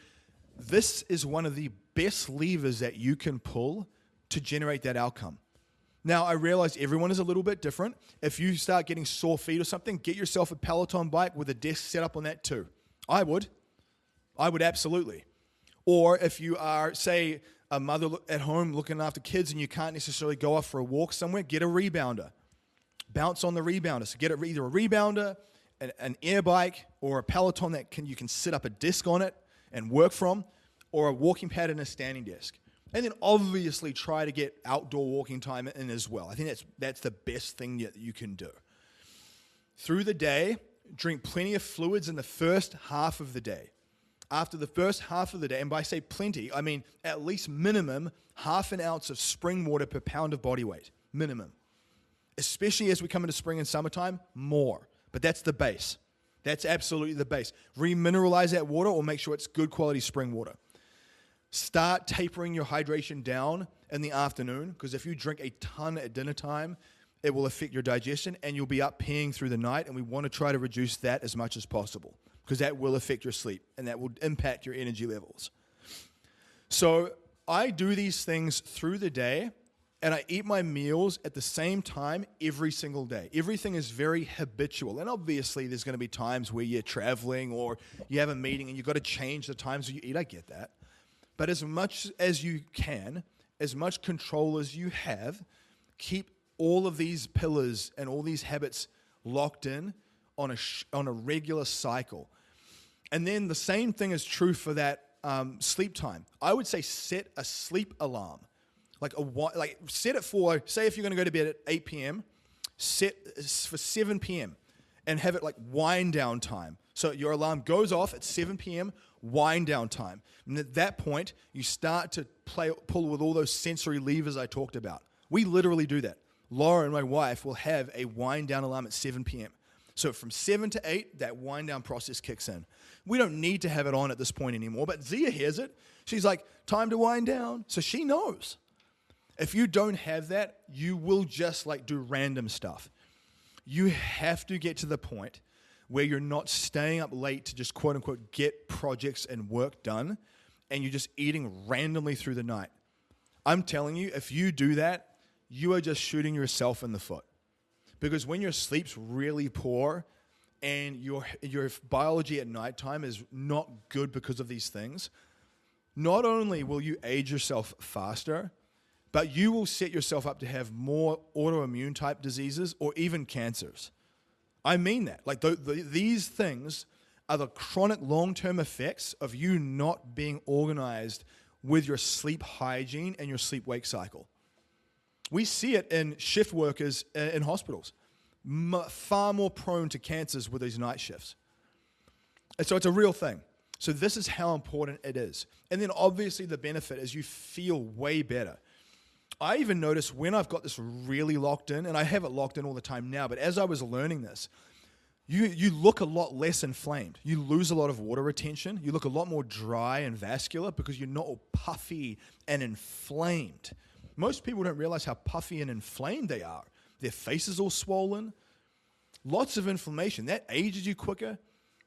this is one of the best levers that you can pull to generate that outcome. Now, I realize everyone is a little bit different. If you start getting sore feet or something, get yourself a Peloton bike with a desk set up on that too. I would absolutely. Or if you are, say, a mother at home looking after kids and you can't necessarily go off for a walk somewhere, get a rebounder. Bounce on the rebounder. So get either a rebounder, an air bike, or a Peloton that you can sit up a disc on it and work from, or a walking pad and a standing desk. And then obviously try to get outdoor walking time in as well. I think that's the best thing that you can do. Through the day, drink plenty of fluids in the first half of the day. After the first half of the day, and by say plenty, I mean at least minimum half an ounce of spring water per pound of body weight. Minimum. Especially as we come into spring and summertime, more. But that's the base. That's absolutely the base. Remineralize that water or make sure it's good quality spring water. Start tapering your hydration down in the afternoon, because if you drink a ton at dinner time, it will affect your digestion and you'll be up peeing through the night, and we want to try to reduce that as much as possible because that will affect your sleep and that will impact your energy levels. So I do these things through the day, and I eat my meals at the same time every single day. Everything is very habitual. And obviously there's going to be times where you're traveling or you have a meeting and you've got to change the times that you eat. I get that. But as much as you can, as much control as you have, keep all of these pillars and all these habits locked in on a regular cycle. And then the same thing is true for that sleep time. I would say set a sleep alarm. Like set it for, say if you're going to go to bed at 8 p.m., set for 7 p.m. and have it like wind down time. So your alarm goes off at 7 p.m., wind down time. And at that point, you start to pull with all those sensory levers I talked about. We literally do that. Laura and my wife will have a wind down alarm at 7 p.m. So from 7 to 8, that wind down process kicks in. We don't need to have it on at this point anymore, but Zia hears it. She's like, time to wind down. So she knows. If you don't have that, you will just like do random stuff. You have to get to the point where you're not staying up late to just quote unquote get projects and work done, and you're just eating randomly through the night. I'm telling you, if you do that, you are just shooting yourself in the foot. Because when your sleep's really poor and your biology at nighttime is not good because of these things, not only will you age yourself faster, but you will set yourself up to have more autoimmune type diseases or even cancers. I mean that. Like these things are the chronic long-term effects of you not being organized with your sleep hygiene and your sleep-wake cycle. We see it in shift workers in hospitals, far more prone to cancers with these night shifts. And so it's a real thing. So this is how important it is. And then obviously the benefit is you feel way better. I even notice when I've got this really locked in, and I have it locked in all the time now, but as I was learning this, you look a lot less inflamed. You lose a lot of water retention. You look a lot more dry and vascular because you're not all puffy and inflamed. Most people don't realize how puffy and inflamed they are. Their face is all swollen. Lots of inflammation. That ages you quicker.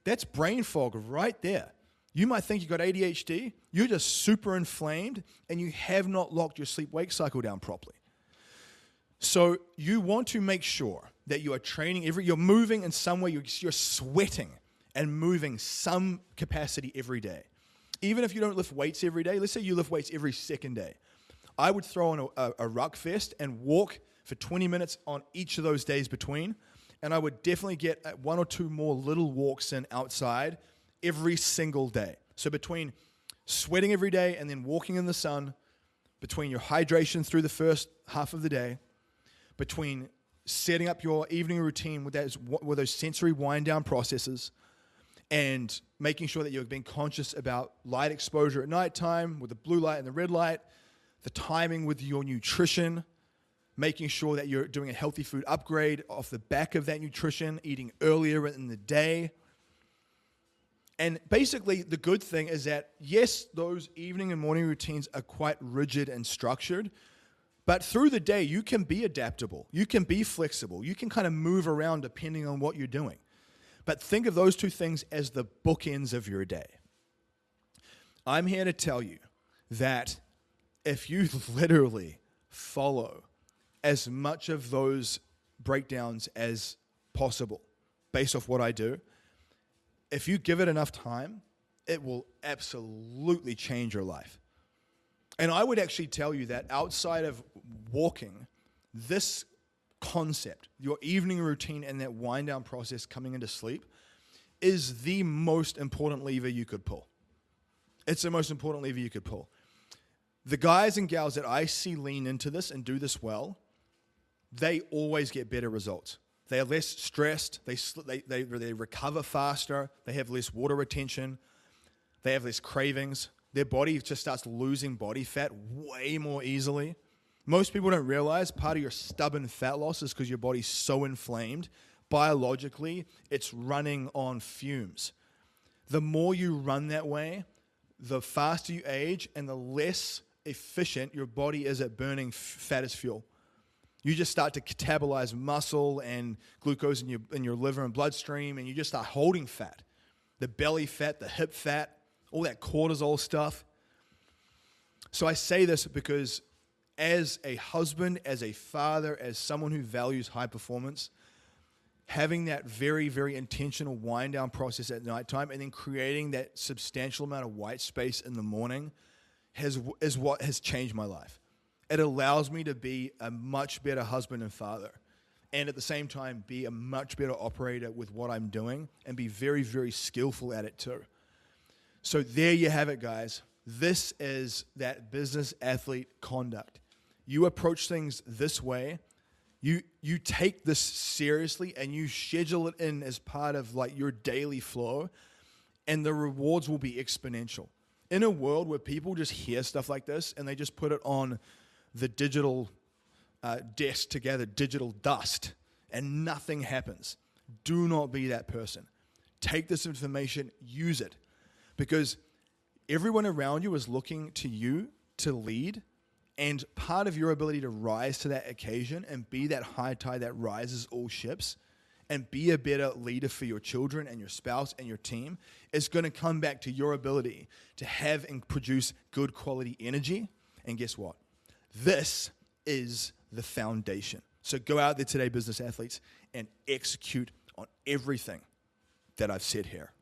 That's brain fog right there. You might think you got ADHD. You're just super inflamed and you have not locked your sleep-wake cycle down properly. So you want to make sure that you are training you're moving in some way, you're sweating and moving some capacity every day. Even if you don't lift weights every day, let's say you lift weights every second day. I would throw on a ruck vest and walk for 20 minutes on each of those days between, and I would definitely get 1 or 2 more little walks in outside every single day. So between sweating every day and then walking in the sun, between your hydration through the first half of the day, between setting up your evening routine with those sensory wind down processes, and making sure that you're being conscious about light exposure at nighttime with the blue light and the red light, the timing with your nutrition, making sure that you're doing a healthy food upgrade off the back of that nutrition, eating earlier in the day. And basically, the good thing is that, yes, those evening and morning routines are quite rigid and structured, but through the day, you can be adaptable. You can be flexible. You can kind of move around depending on what you're doing. But think of those two things as the bookends of your day. I'm here to tell you that if you literally follow as much of those breakdowns as possible based off what I do, if you give it enough time, it will absolutely change your life. And I would actually tell you that outside of walking, this concept, your evening routine and that wind down process coming into sleep, is the most important lever you could pull. It's the most important lever you could pull. The guys and gals that I see lean into this and do this well, they always get better results. They are less stressed, they recover faster, they have less water retention, they have less cravings, their body just starts losing body fat way more easily. Most people don't realize part of your stubborn fat loss is because your body's so inflamed. Biologically, it's running on fumes. The more you run that way, the faster you age and the less efficient your body is at burning fat as fuel. You just start to catabolize muscle and glucose in your liver and bloodstream, and you just start holding fat. The belly fat, the hip fat, all that cortisol stuff. So I say this because as a husband, as a father, as someone who values high performance, having that very, very intentional wind down process at nighttime and then creating that substantial amount of white space in the morning is what has changed my life. It allows me to be a much better husband and father, and at the same time be a much better operator with what I'm doing and be very, very skillful at it too. So there you have it, guys. This is that business athlete conduct. You approach things this way. You take this seriously and you schedule it in as part of like your daily flow, and the rewards will be exponential. In a world where people just hear stuff like this and they just put it on the digital desk together, digital dust, and nothing happens. Do not be that person. Take this information, use it, because everyone around you is looking to you to lead, and part of your ability to rise to that occasion and be that high tide that rises all ships and be a better leader for your children and your spouse and your team is going to come back to your ability to have and produce good quality energy. And guess what? This is the foundation. So go out there today, business athletes, and execute on everything that I've said here.